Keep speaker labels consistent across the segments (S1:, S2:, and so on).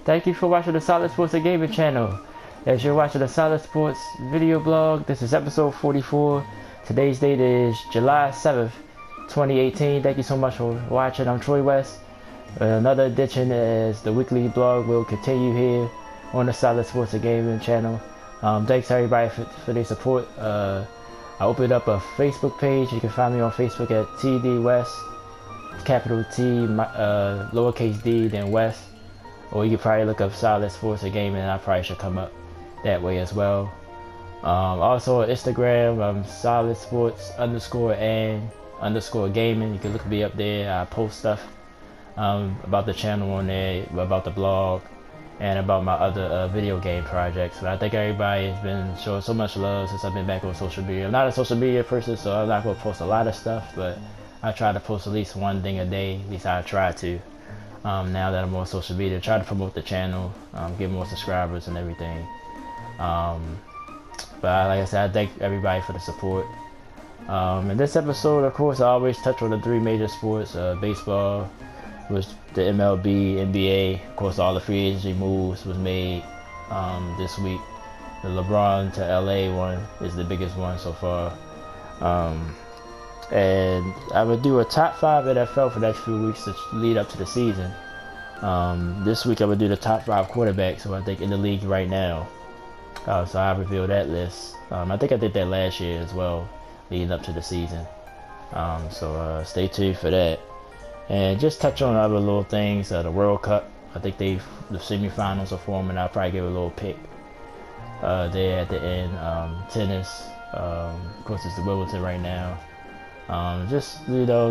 S1: Thank you for watching the Solid Sports and Gaming channel. As you're watching the Solid Sports video blog, this is episode 44. Today's date is July 7th, 2018. Thank you so much for watching. I'm Troy West. Another edition as the weekly blog will continue here on the Solid Sports and Gaming channel. Thanks everybody for their support. I opened up a Facebook page. You can find me on Facebook at TD West, capital T, lowercase d, then West. Or you could probably look up Solid Sports and Gaming and I probably should come up that way as well. Also on Instagram, Solid Sports _and_ gaming. You can look me up there. I post stuff about the channel on there, about the blog, and about my other video game projects. But I think everybody has been showing so much love since I've been back on social media. I'm not a social media person, so I'm not going to post a lot of stuff, but I try to post at least one thing a day. At least I try to. Now that I'm on social media, try to promote the channel, get more subscribers and everything. But like I said, I thank everybody for the support. In this episode, of course, I always touch on the three major sports: baseball, which the MLB, NBA. Of course, all the free agency moves was made this week. The Lebron to LA one is the biggest one so far. And I would do a top 5 NFL for the next few weeks to lead up to the season. This week I would do the top 5 quarterbacks who I think in the league right now. So I revealed that list. I think I did that last year as well, leading up to the season. So stay tuned for that. And just touch on other little things. The World Cup, I think the semifinals are forming. I'll probably give a little pick there at the end. Tennis, of course it's the Wimbledon right now. Just,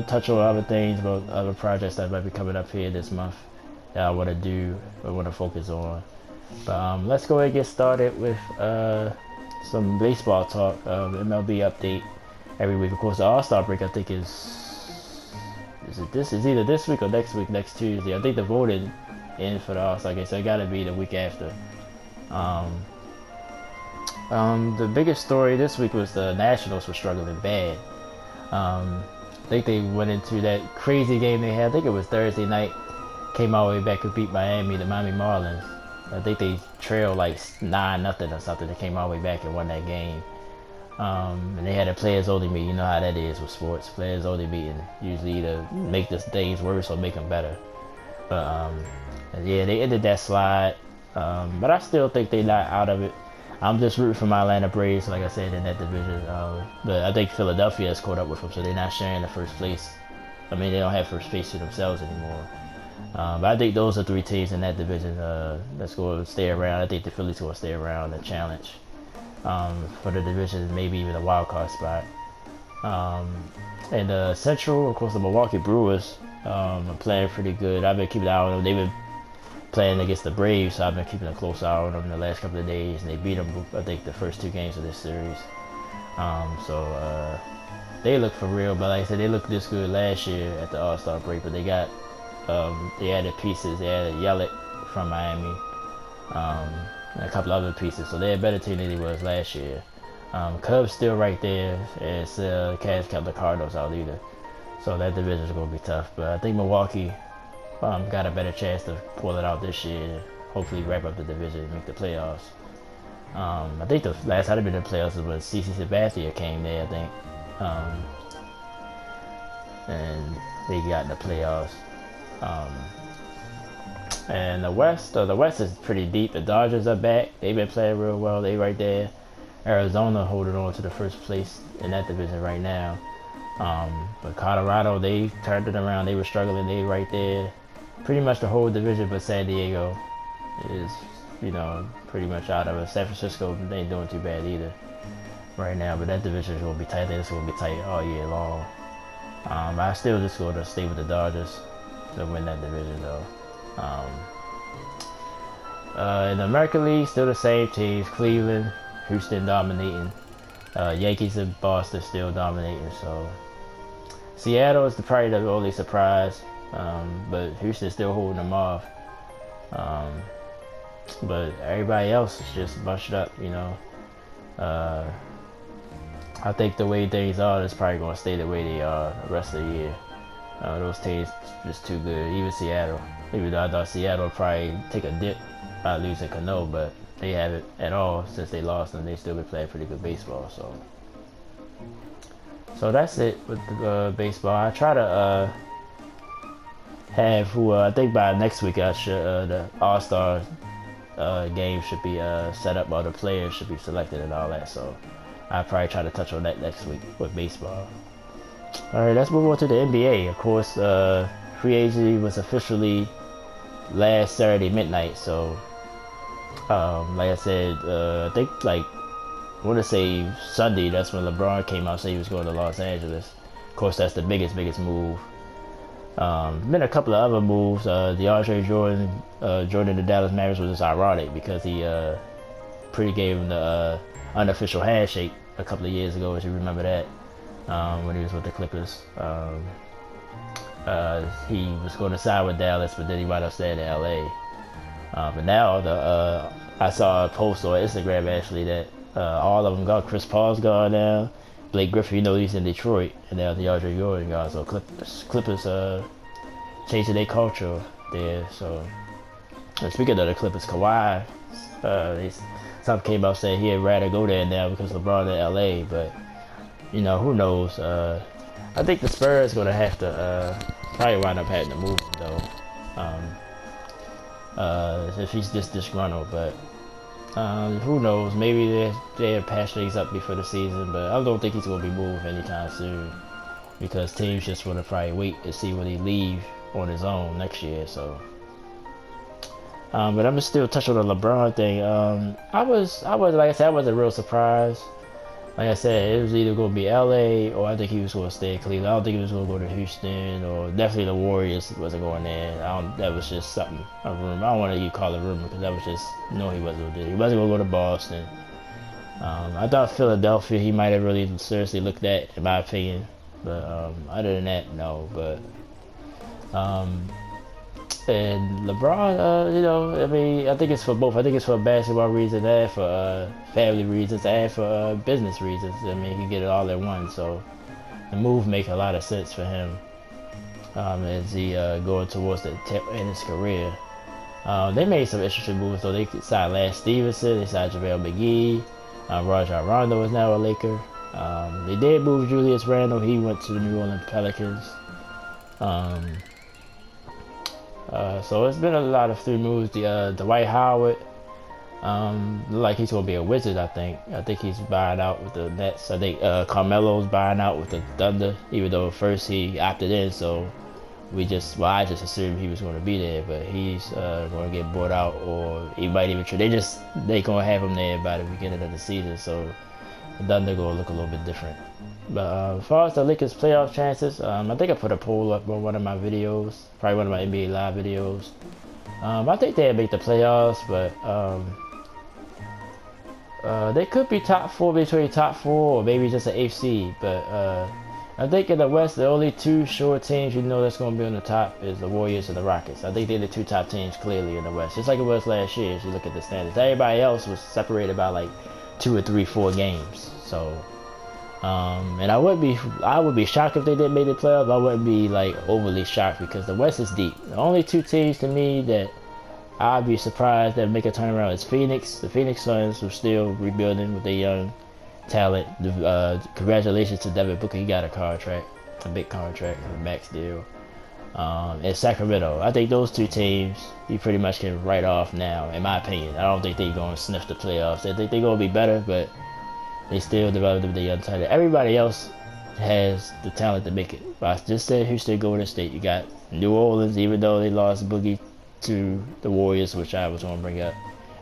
S1: touch on other things about other projects that might be coming up here this month that I want to do, I want to focus on. But let's go ahead and get started with some baseball talk. MLB update every week. Of course, the All-Star break I think is either this week or next week, next Tuesday. I think the voting in for the All-Star game, so it got to be the week after. The biggest story this week was the Nationals were struggling bad. I think they went into that crazy game they had. I think it was Thursday night. Came all the way back and beat Miami, the Miami Marlins. I think they trailed like 9-0 or something. They came all the way back and won that game. And they had a players only meeting. You know how that is with sports. Players only meeting usually either make the things worse or make them better. But yeah, they ended that slide. But I still think they're not out of it. I'm just rooting for my Atlanta Braves, like I said, in that division. But I think Philadelphia has caught up with them, so they're not sharing the first place. I mean, they don't have first place to themselves anymore. But I think those are 3 teams in that division that's going to stay around. I think the Phillies going to stay around and challenge for the division, maybe even a wild card spot. And the Central, of course, the Milwaukee Brewers are playing pretty good. I've been keeping an eye on them. They've been playing against the Braves, so I've been keeping a close eye on them the last couple of days, and they beat them, I think, the first 2 games of this series. So they look for real, but like I said, they looked this good last year at the All-Star break, but they got they added pieces. They added Yelich from Miami, and a couple other pieces, so they're a better team than they was last year. Cubs still right there, and Cavs kept the Cardinals out either, so that division is going to be tough. But I think Milwaukee got a better chance to pull it out this year. Hopefully wrap up the division and make the playoffs. I think the last time they've been in the playoffs was when CC Sabathia came there, I think. And they got in the playoffs. And the West is pretty deep. The Dodgers are back. They've been playing real well. They right there. Arizona holding on to the first place in that division right now. But Colorado, they turned it around. They were struggling. They right there. Pretty much the whole division, but San Diego is, pretty much out of it. San Francisco, they ain't doing too bad either right now, but that division is going to be tight. I think it's going to be tight all year long. I still just going to stay with the Dodgers to win that division, though. In the American League, still the same teams. Cleveland, Houston dominating. Yankees and Boston still dominating, so Seattle is probably the only surprise, but Houston's still holding them off. But everybody else is just bunched up, I think the way things are, it's probably going to stay the way they are the rest of the year. Those teams just too good. Even Seattle, Even though I thought Seattle would probably take a dip by losing Cano, but they haven't at all since they lost, and they still been playing pretty good baseball. So that's it with the baseball. I try to have who I think by next week I should the All-Star game should be set up, all the players should be selected and all that. So I'll probably try to touch on that next week with baseball. All right, let's move on to the NBA. Of course, free agency was officially last Saturday midnight. So like I said, I think like I want to say Sunday, that's when LeBron came out saying he was going to Los Angeles. Of course, that's the biggest move. Been a couple of other moves. DeAndre Jordan, Jordan to Dallas Mavericks was just ironic because he pretty gave him the unofficial handshake a couple of years ago, if you remember that, when he was with the Clippers. He was going to sign with Dallas, but then he wound up staying in LA. But now I saw a post on Instagram actually that all of them gone. Chris Paul's gone now. Blake Griffin, he's in Detroit, and now DeAndre Jordan gone. So Clippers changing their culture there. So speaking of the Clippers, Kawhi, some came out saying he'd rather go there now because LeBron in LA. But who knows? I think the Spurs gonna have to probably wind up having to move him though. If he's this disgruntled, but. Who knows? Maybe they'll patch things up before the season, but I don't think he's going to be moved anytime soon because teams just want to probably wait and see when he leave on his own next year. So, but I'm gonna still touch on the LeBron thing. I was like I said, I wasn't real surprised. Like I said, it was either going to be LA or I think he was going to stay in Cleveland. I don't think he was going to go to Houston or definitely the Warriors wasn't going there. That was just something, a rumor. I don't want to call it a rumor because that was just, he wasn't going to do it. He wasn't going to go to Boston. I thought Philadelphia, he might have really seriously looked at, in my opinion. But other than that, no. But and LeBron, I mean, I think it's for both. I think it's for basketball reasons and for family reasons and for business reasons. I mean, he can get it all at once. So the move make a lot of sense for him as he going towards the tip in his career. They made some interesting moves though. They signed Lance Stevenson. They signed JaVale McGee. Rajon Rondo is now a Laker. They did move Julius Randle. He went to the New Orleans Pelicans. So it's been a lot of three moves. Dwight Howard, look like he's gonna be a Wizard. I think he's buying out with the Nets. I think Carmelo's buying out with the Thunder, even though first he opted in. So I just assumed he was gonna be there, but he's gonna get bought out, or he might even trade. They gonna have him there by the beginning of the season. So the Thunder gonna look a little bit different. But as far as the Lakers playoff chances, I think I put a poll up on one of my videos, probably one of my NBA Live videos. I think they'll make the playoffs, but they could be top four, between top four or maybe just an 8th seed. But I think in the West, the only two sure teams that's going to be on the top is the Warriors and the Rockets. I think they're the two top teams clearly in the West, just like it was last year if you look at the standings. Everybody else was separated by like 2 or 3, 4 games. So. And I would be shocked if they didn't make the playoffs. I wouldn't be like overly shocked because the West is deep. The only two teams to me that I'd be surprised that make a turnaround is Phoenix. The Phoenix Suns are still rebuilding with their young talent. Congratulations to Devin Booker. He got a big contract, a max deal. And Sacramento. I think those two teams you pretty much can write off now, in my opinion. I don't think they're going to sniff the playoffs. I think they're going to be better, but they still developed the young talent. Everybody else has the talent to make it. I just said Houston, Golden State. You got New Orleans, even though they lost Boogie to the Warriors, which I was going to bring up.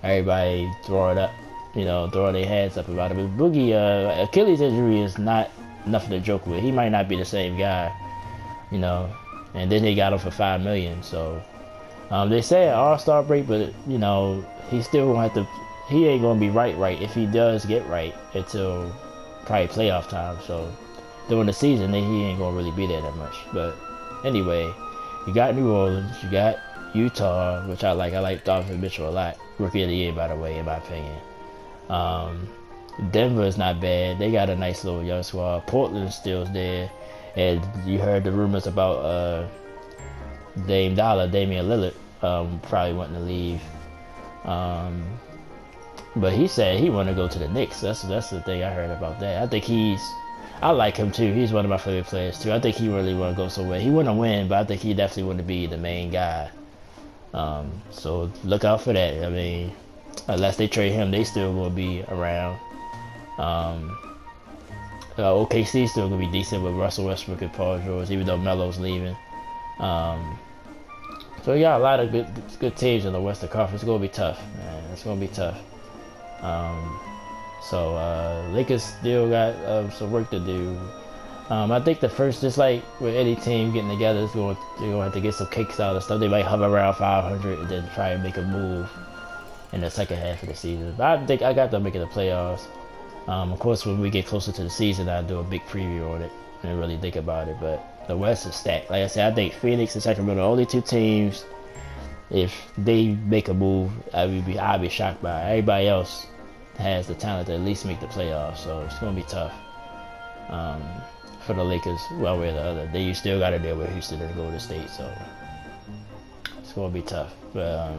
S1: Everybody throwing their hands up about it. But Boogie, Achilles injury is not nothing to joke with. He might not be the same guy, And then they got him for $5 million. So they say an All-Star break, but he still gonna have to. He ain't gonna be right if he does get right until probably playoff time. So during the season, then he ain't gonna really be there that much. But anyway, you got New Orleans, you got Utah, which I like. I like Donovan Mitchell a lot. Rookie of the year, by the way, in my opinion. Denver is not bad. They got a nice little young squad. Portland still's there, and you heard the rumors about Damian Lillard. probably wanting to leave. But he said he wanted to go to the Knicks. That's the thing I heard about that. I think I like him too. He's one of my favorite players too. I think he really want to go somewhere. He want to win, but I think he definitely want to be the main guy. So look out for that. I mean, unless they trade him, they still gonna be around. OKC still gonna be decent with Russell Westbrook and Paul George, even though Melo's leaving. So you got a lot of good teams in the Western Conference. It's gonna be tough, man. It's gonna be tough. Lakers still got some work to do. I think the first, just like with any team getting together, they're gonna have to get some kicks out of stuff. They might hover around 500 and then try and make a move in the second half of the season. But I think I got them making the playoffs. Of course, when we get closer to the season, I'll do a big preview on it and really think about it. But the West is stacked. Like I said, I think Phoenix and Sacramento are the only two teams. If they make a move, I'd be shocked by it. Everybody else has the talent to at least make the playoffs, so it's gonna be tough for the Lakers, one way or the other. They still got to deal with Houston and Golden State, so it's gonna be tough. But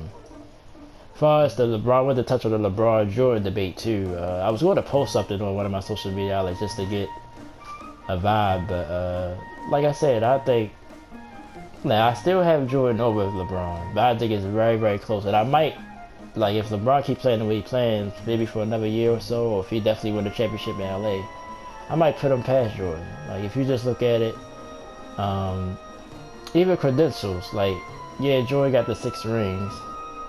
S1: as far as the LeBron, I want to touch on the LeBron Jordan debate too. I was going to post something on one of my social media outlets just to get a vibe, but like I said, I think now I still have Jordan over LeBron, but I think it's very, very close. And I might, like, if LeBron keeps playing the way he's playing, maybe for another year or so, or if he definitely win the championship in LA, I might put him past Jordan. Like, if you just look at it, even credentials, like, yeah, Jordan got the 6 rings,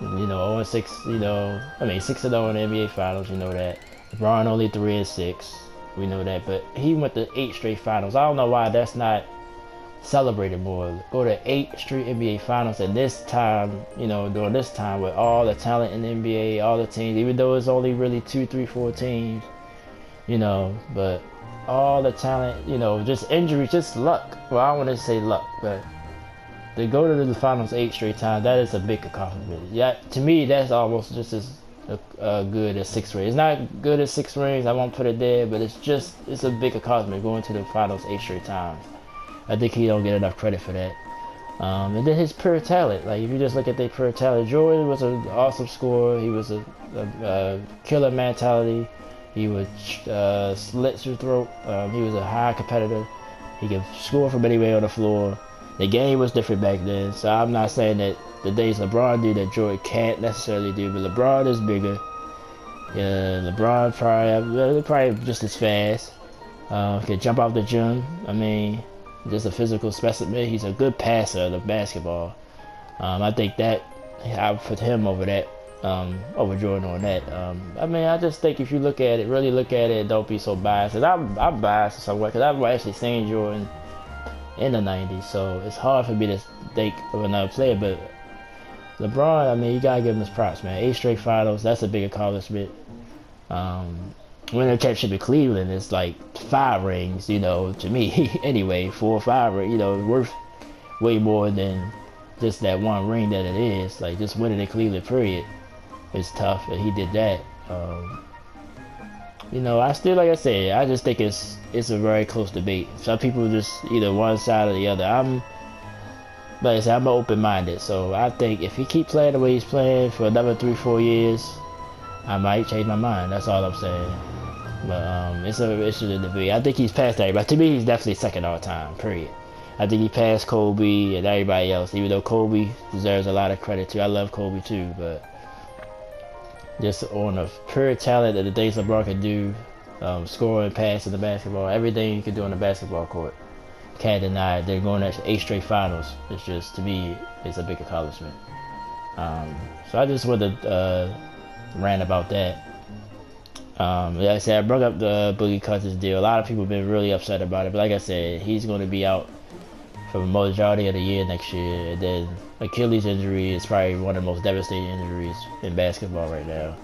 S1: 0-6, 6-0 in the NBA Finals, you know that. LeBron only 3-6, we know that, but he went to 8 straight finals. I don't know why that's not celebrated more. Go to 8 straight NBA Finals at this time, during this time with all the talent in the NBA, all the teams, even though it's only really 2, 3, 4 teams, but all the talent, just injuries, just luck. Well, I don't want to say luck, but to go to the finals 8 straight times, that is a big accomplishment. Yeah, to me, that's almost just as good as 6 rings. It's not good as 6 rings, I won't put it there, but it's a big accomplishment going to the finals 8 straight times. I think he don't get enough credit for that. And then his pure talent, like if you just look at their pure talent, Jordan was an awesome scorer. He was a killer mentality. He would slit your throat. He was a high competitor. He could score from anywhere on the floor. The game was different back then, so I'm not saying that the days LeBron do that Jordan can't necessarily do, but LeBron is bigger. LeBron probably just as fast. Can jump off the gym. I mean, just a physical specimen. He's a good passer of the basketball. I think that I would put him over that, over Jordan on that. I just think if you look at it, really look at it, don't be so biased. And I'm biased in some way because I've actually seen Jordan in the 90s, so it's hard for me to think of another player. But LeBron, you gotta give him his props, man. 8 straight finals, that's a big accomplishment. Winning a championship in Cleveland is like 5 rings, to me anyway. 4 or 5, worth way more than just that 1 ring that it is. Like just winning in Cleveland, period, is tough, and he did that. I still, like I said, I just think it's a very close debate. Some people just either one side or the other. Like I said, I'm open-minded, so I think if he keep playing the way he's playing for another 3-4 years, I might change my mind. That's all I'm saying. But it's a debate. I think he's past everybody. To me, he's definitely second all time, period. I think he passed Kobe and everybody else, even though Kobe deserves a lot of credit too. I love Kobe too, but just on the pure talent of the things LeBron can do, scoring, passing the basketball, everything you can do on the basketball court, can't deny it. They're going to 8 straight finals. It's just, to me, it's a big accomplishment. So I just wanted to rant about that. Like I said, I brought up the Boogie Cousins deal. A lot of people have been really upset about it, but like I said, he's going to be out for the majority of the year next year. And then Achilles injury is probably one of the most devastating injuries in basketball right now.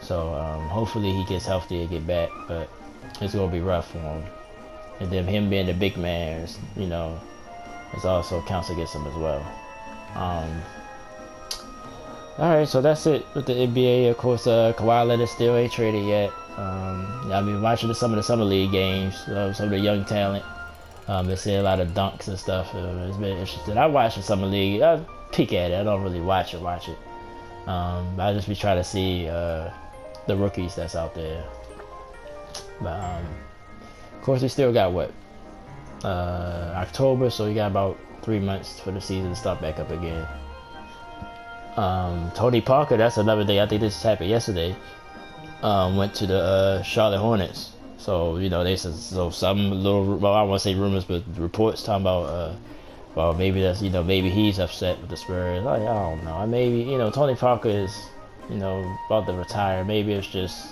S1: So hopefully he gets healthy and get back, but it's going to be rough for him. And then him being the big man, it's also counts against him as well. Alright, so that's it with the NBA. Of course, Kawhi Leonard still ain't traded yet. I've been watching some of the Summer League games, some of the young talent. They see a lot of dunks and stuff. It's been interesting. I watched the Summer League. peek at it. I don't really watch it. I just be trying to see the rookies that's out there. But of course, we still got what October, so we got about 3 months for the season to start back up again. Tony Parker, that's another day. I think this just happened yesterday. Went to the Charlotte Hornets. So you know they said some little, well, I don't want to say rumors, but reports talking about well, maybe that's, you know, maybe he's upset with the Spurs. Like, I don't know. Maybe, you know, Tony Parker is, you know, about to retire. Maybe it's just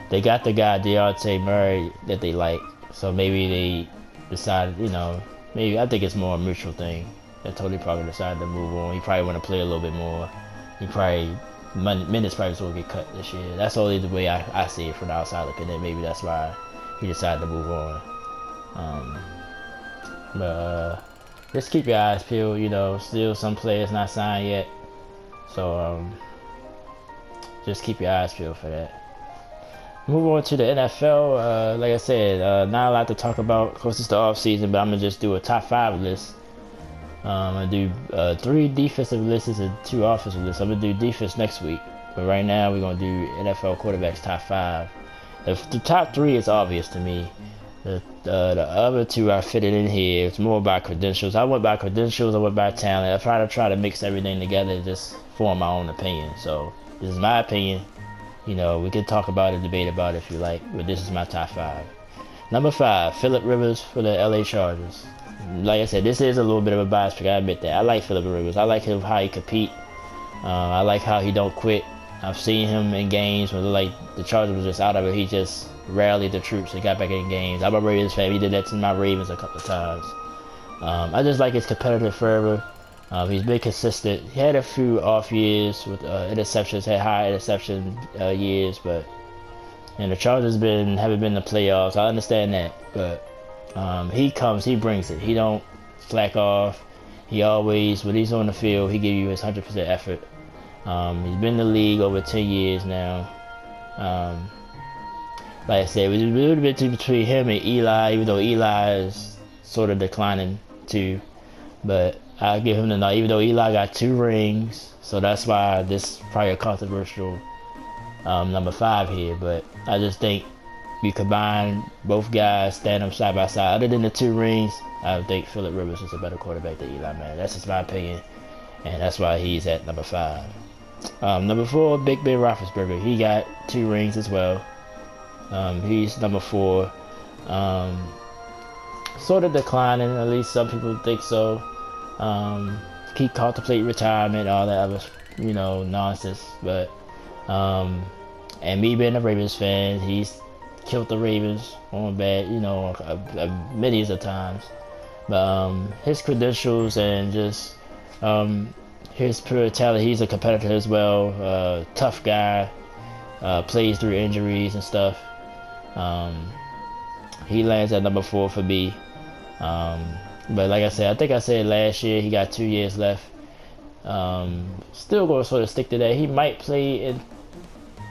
S1: they got the guy Deontay Murray that they like, so maybe they decided, you know, maybe I think it's more a mutual thing that Tony Parker decided to move on. He probably want to play a little bit more. He probably minutes probably will get cut this year. That's only the way I see it from the outside looking in. Maybe that's why he decided to move on. Just keep your eyes peeled. You know, still some players not signed yet, so just keep your eyes peeled for that. Move on to the NFL. Like I said, not a lot to talk about. Of course, it's the off season, but I'm gonna just do a top 5 list. I'm gonna do 3 defensive lists and 2 offensive lists. I'm gonna do defense next week, but right now we're gonna do NFL quarterbacks top 5. The top 3 is obvious to me. The other 2 I fitted in here. It's more about credentials. I went by credentials. I went by talent. I try to mix everything together and just form my own opinion. So this is my opinion. You know, we can talk about it, debate about it if you like, but this is my top 5. Number 5, Phillip Rivers for the LA Chargers. Like I said, this is a little bit of a bias pick. I admit that. I like Phillip Rivers. I like him how he compete. I like how he don't quit. I've seen him in games where like the Chargers was just out of it. He just rallied the troops and got back in games. I'm a Ravens fan. He did that to my Ravens a couple of times. I just like his competitive fervor. He's been consistent. He had a few off years with interceptions. Had high interception years, but and the Chargers haven't been in the playoffs. I understand that, but he brings it. He don't slack off. He always, when he's on the field, he give you his 100% effort. He's been in the league over 10 years now. Like I said, it was a little bit between him and Eli, even though Eli is sort of declining too. But I'll give him the nod, even though Eli got 2 rings. So that's why this is probably a controversial number 5 here. But I just think you combine both guys, stand them side by side. Other than the 2 rings, I think Phillip Rivers is a better quarterback than Eli, man. That's just my opinion. And that's why he's at number 5. Number 4, Big Ben Roethlisberger. He got 2 rings as well. He's number 4. Sort of declining, at least some people think so. He contemplating retirement, all that other, you know, nonsense. But and me being a Ravens fan, he's killed the Ravens on bad, you know, many of times. But his credentials and just his pure talent, he's a competitor as well. Tough guy, plays through injuries and stuff. He lands at number 4 for me. But like I said, I think I said last year he got 2 years left. Still going to sort of stick to that. He might play in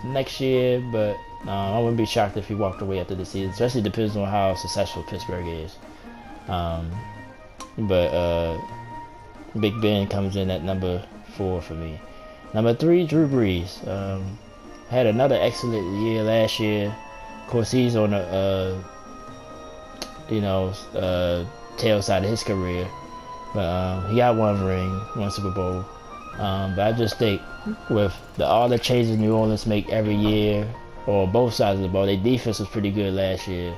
S1: next year, but I wouldn't be shocked if he walked away after the season. Especially depends on how successful Pittsburgh is. But Big Ben comes in at number 4 for me. Number 3, Drew Brees. Had another excellent year last year. Of course, he's on a tail side of his career, but he got 1 ring, 1 Super Bowl. But I just think with all the changes New Orleans make every year, or both sides of the ball, their defense was pretty good last year.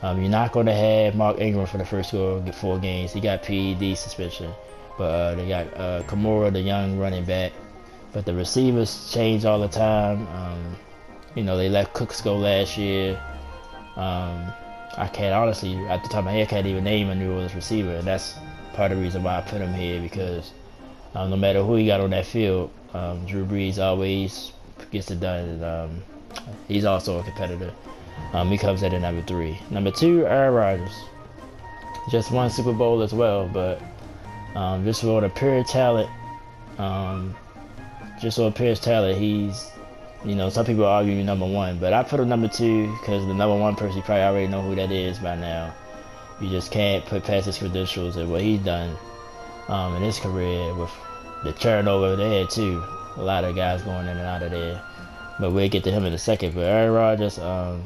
S1: You're not going to have Mark Ingram for the first 4 games. He got PED suspension, but they got Kamara, the young running back. But the receivers change all the time. They let Cooks go last year. I can't honestly, at the top of my head, I can't even name a New Orleans receiver, and that's part of the reason why I put him here, because no matter who he got on that field, Drew Brees always gets it done, and he's also a competitor. He comes in at number 3. Number 2, Aaron Rodgers. Just 1 Super Bowl as well, but just for the pure talent, he's, some people argue number 1, but I put him number 2 because the number 1 person, you probably already know who that is by now. You just can't put past his credentials and what he's done in his career with the turnover there too. A lot of guys going in and out of there. But we'll get to him in a second. But Aaron Rodgers, I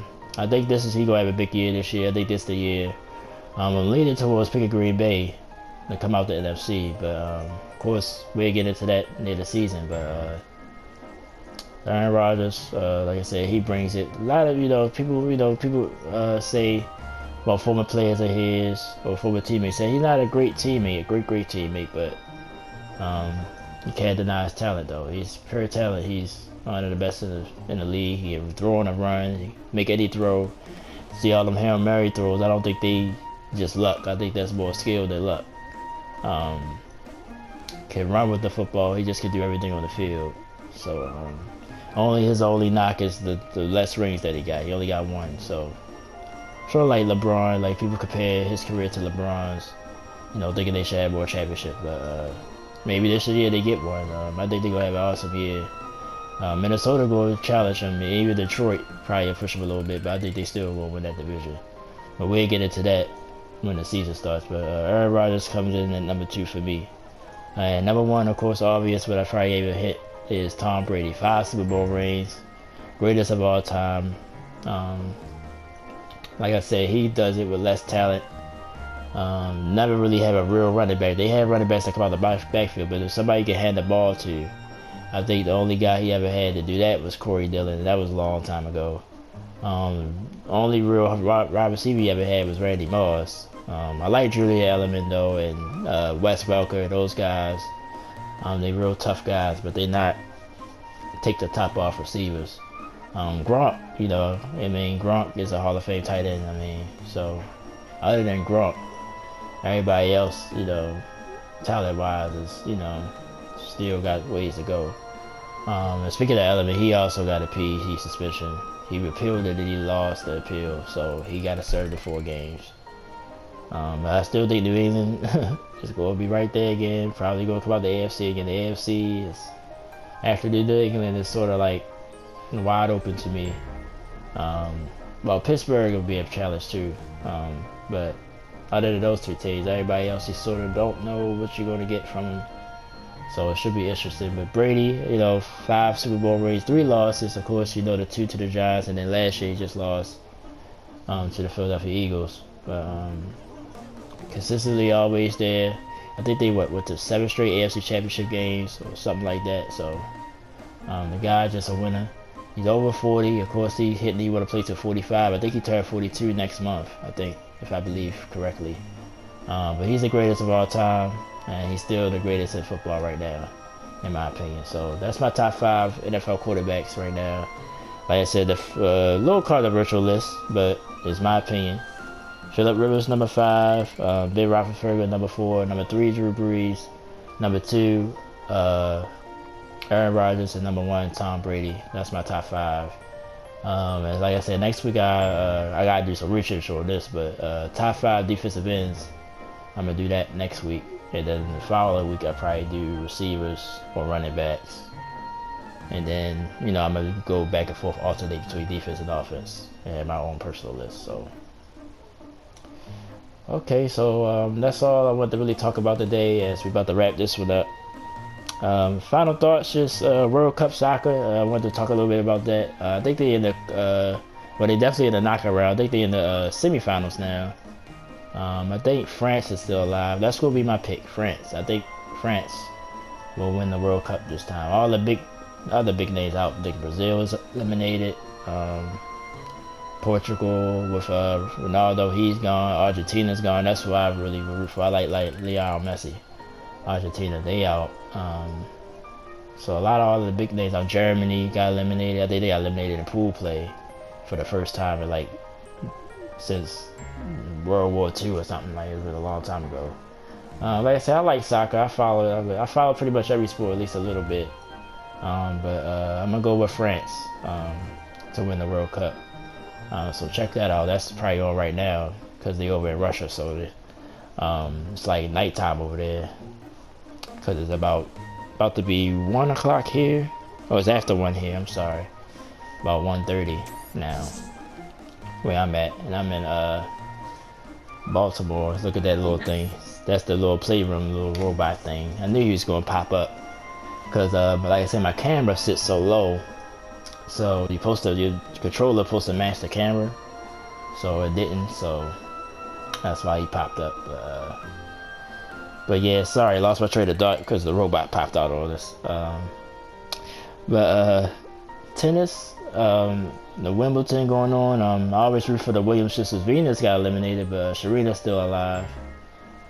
S1: think he gonna have a big year this year. I think this the year. I'm leaning towards picking Green Bay to come out the NFC. But of course we'll get into that near the season. But Aaron Rodgers, like I said, he brings it. A lot of people say about former players of his or former teammates say he's not a great teammate, a great teammate, but you can't deny his talent though. He's pure talent. He's one of the best in the league. He can throw on a run, he make any throw. See all them Hail Mary throws. I don't think they just luck. I think that's more skill than luck. Can run with the football. He just can do everything on the field. So his only knock is the less rings that he got. He only got one. So sort of like LeBron, like people compare his career to LeBron's, thinking they should have more championships. But maybe this year they get one. I think they're gonna have an awesome year. Minnesota will challenge them. Even Detroit probably will push them a little bit, but I think they still will win that division. But we'll get into that when the season starts. But Aaron Rodgers comes in at number 2 for me. And number 1, of course, obvious, but I probably gave a hit, is Tom Brady. 5 Super Bowl rings, greatest of all time. Like I said, he does it with less talent. Never really have a real running back. They have running backs that come out the backfield, but if somebody can hand the ball to, I think the only guy he ever had to do that was Corey Dillon, and that was a long time ago. Only real wide receiver he ever had was Randy Moss. I like Julian Edelman though, and Wes Welker. Those guys, they real tough guys, but they not take the top off receivers. Gronk, Gronk is a Hall of Fame tight end. So other than Gronk, everybody else, talent-wise, is still got ways to go. And speaking of Edelman, he also got a PED suspension. He appealed it and he lost the appeal, so he got to serve the 4 games. I still think New England is going to be right there again. Probably going to come out the AFC again. The AFC is, after New England, is sort of like wide open to me. Well, Pittsburgh will be a challenge too. But other than those 2 teams, everybody else, you sort of don't know what you're going to get from them. So it should be interesting. But Brady, 5 Super Bowl rings, 3 losses. Of course, the 2 to the Giants, and then last year he just lost to the Philadelphia Eagles. But consistently always there. I think they went to 7 straight AFC Championship games or something like that. So the guy's just a winner. He's over 40. Of course, he want to play to 45. I think he turned 42 next month, I think, if I believe correctly. But he's the greatest of all time, and he's still the greatest in football right now, in my opinion. So that's my top 5 NFL quarterbacks right now. Like I said, the little controversial list, but it's my opinion. Phillip Rivers, number 5. Ben Roethlisberger, number 4. Number 3, Drew Brees. Number 2, Aaron Rodgers, and number 1, Tom Brady. That's my top 5. And like I said, next week I gotta do some research on this, but top 5 defensive ends, I'm gonna do that next week, and then the following week I probably do receivers or running backs, and then I'm gonna go back and forth, alternate between defense and offense, and my own personal list. So okay, so that's all I want to really talk about today, as we're about to wrap this one up. Final thoughts, just World Cup soccer. I wanted to talk a little bit about that. I think they're in the, they definitely in the knockout round. I think they're in the semifinals now. I think France is still alive. That's going to be my pick, France. I think France will win the World Cup this time. All the other big names out. I think Brazil is eliminated. Portugal with Ronaldo, he's gone. Argentina's gone. That's who I really root for. I like Lionel Messi. Argentina, they out. So a lot of all the big names out. Germany got eliminated. I think they got eliminated in pool play for the first time in since World War II or something. It's been a long time ago. Like I said, I like soccer. I follow pretty much every sport, at least a little bit. But I'm gonna go with France to win the World Cup. So check that out. That's probably on right now because they're over in Russia. So it's like nighttime over there. Because it's about to be 1 o'clock here. Oh, it's after 1 here, I'm sorry. About 1:30 now, where I'm at. And I'm in Baltimore. Look at that little thing. That's the little playroom, little robot thing. I knew he was going to pop up. because like I said, my camera sits so low, so your controller supposed to match the camera, so it didn't, so that's why he popped up. But yeah, sorry, lost my train of thought because the robot popped out on us. Tennis, the Wimbledon going on. I always root for the Williams sisters. Venus got eliminated, but Serena's still alive.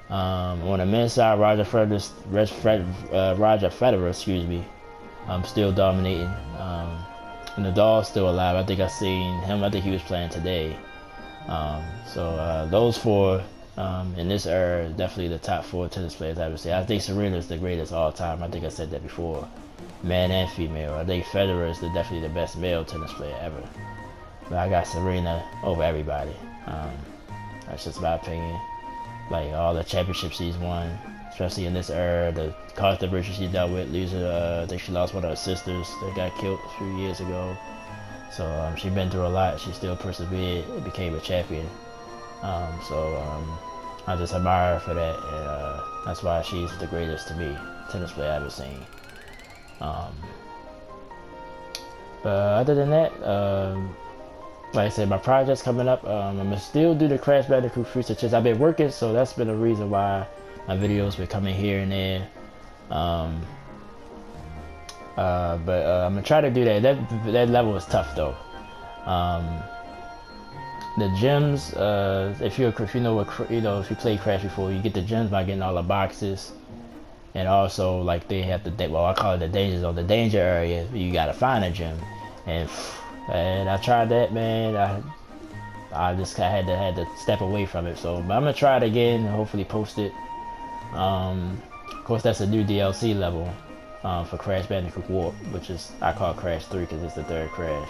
S1: On the men's side, Roger Federer, excuse me, still dominating. Nadal's still alive. I think I seen him. I think he was playing today. So those four in this era, definitely the top 4 tennis players I would say. I think Serena's the greatest all time. I think I said that before, man and female. I think Federer is definitely the best male tennis player ever. But I got Serena over everybody. That's just my opinion. Like all the championships she's won, especially in this era, the controversy she dealt with, losing. I think she lost one of her sisters that got killed a few years ago. So she's been through a lot. She still persevered and became a champion. I just admire her for that, and that's why she's the greatest to me tennis player I've ever seen. Other than that, like I said, my project's coming up. I'm gonna still do the Crash Bandicoot Future Chess. I've been working, so that's been the reason why my videos been coming here and there. I'm gonna try to do that. That level is tough though. The gems, if you know what, if you played Crash before, you get the gems by getting all the boxes, and also like they have I call it the danger zone, the danger area. You gotta find a gem, and I tried that, man. I just had to step away from it. So, but I'm gonna try it again and hopefully post it. Of course, that's a new DLC level for Crash Bandicoot Warp, which is I call Crash 3 because it's the 3rd Crash.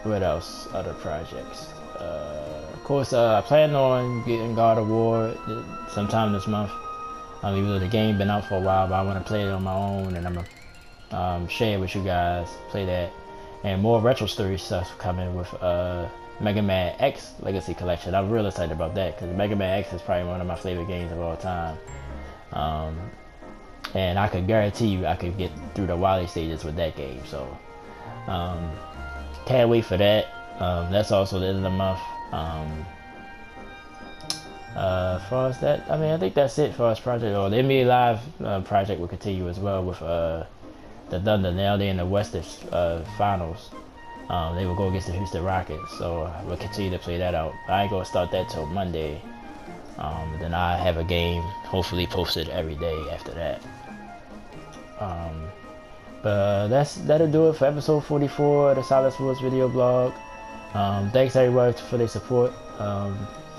S1: What else? Other projects. Of course, I plan on getting God of War sometime this month. Even though the game been out for a while, but I want to play it on my own, and I'm gonna share it with you guys. Play that, and more retro story stuff coming with Mega Man X Legacy Collection. I'm real excited about that because Mega Man X is probably one of my favorite games of all time. And I could guarantee you I could get through the Wily stages with that game. So can't wait for that. That's also the end of the month. As far as that, I mean, I think that's it for us project. Or the NBA Live project will continue as well with the Thunder. Now they're in the Western Finals. They will go against the Houston Rockets, so we'll continue to play that out. I ain't gonna start that till Monday. Then I have a game hopefully posted every day after that. But that'll do it for episode 44 of the Solid Sports video blog. Thanks everybody for their support.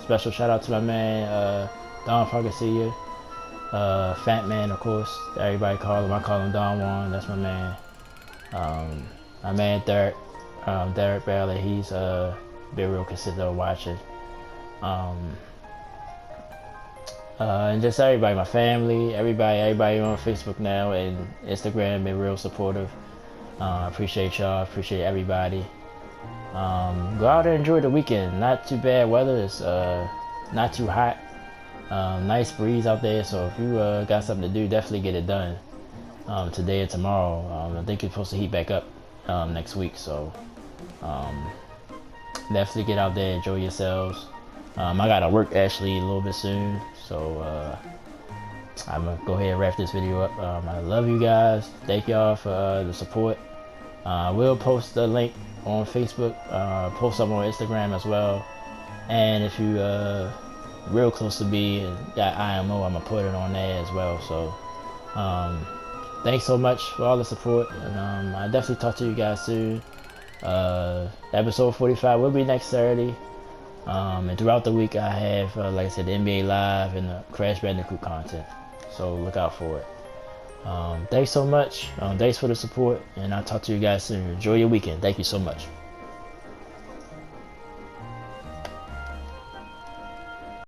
S1: Special shout out to my man Don Parker Sr. Fat Man, of course. Everybody call him. I call him Don Juan. That's my man. My man Derek Bailey. He's been real consistent watching. And just everybody, my family, everybody on Facebook now and Instagram, been real supportive. Appreciate y'all. Appreciate everybody. Go out there and enjoy the weekend. Not too bad weather. It's not too hot. Nice breeze out there. So if you got something to do, definitely get it done today or tomorrow. I think it's supposed to heat back up next week. So definitely get out there, enjoy yourselves. I gotta work actually a little bit soon. So I'm gonna go ahead and wrap this video up. I love you guys. Thank y'all for the support. I will post the link on Facebook, post them on Instagram as well. And if you real close to me and got IMO, I'm gonna put it on there as well. So thanks so much for all the support, and I definitely talk to you guys soon. Episode 45 will be next Saturday. And throughout the week I have, like I said, the NBA Live and the Crash Bandicoot content. So look out for it. Thanks so much. Thanks for the support, and I'll talk to you guys soon. Enjoy your weekend. Thank you so much.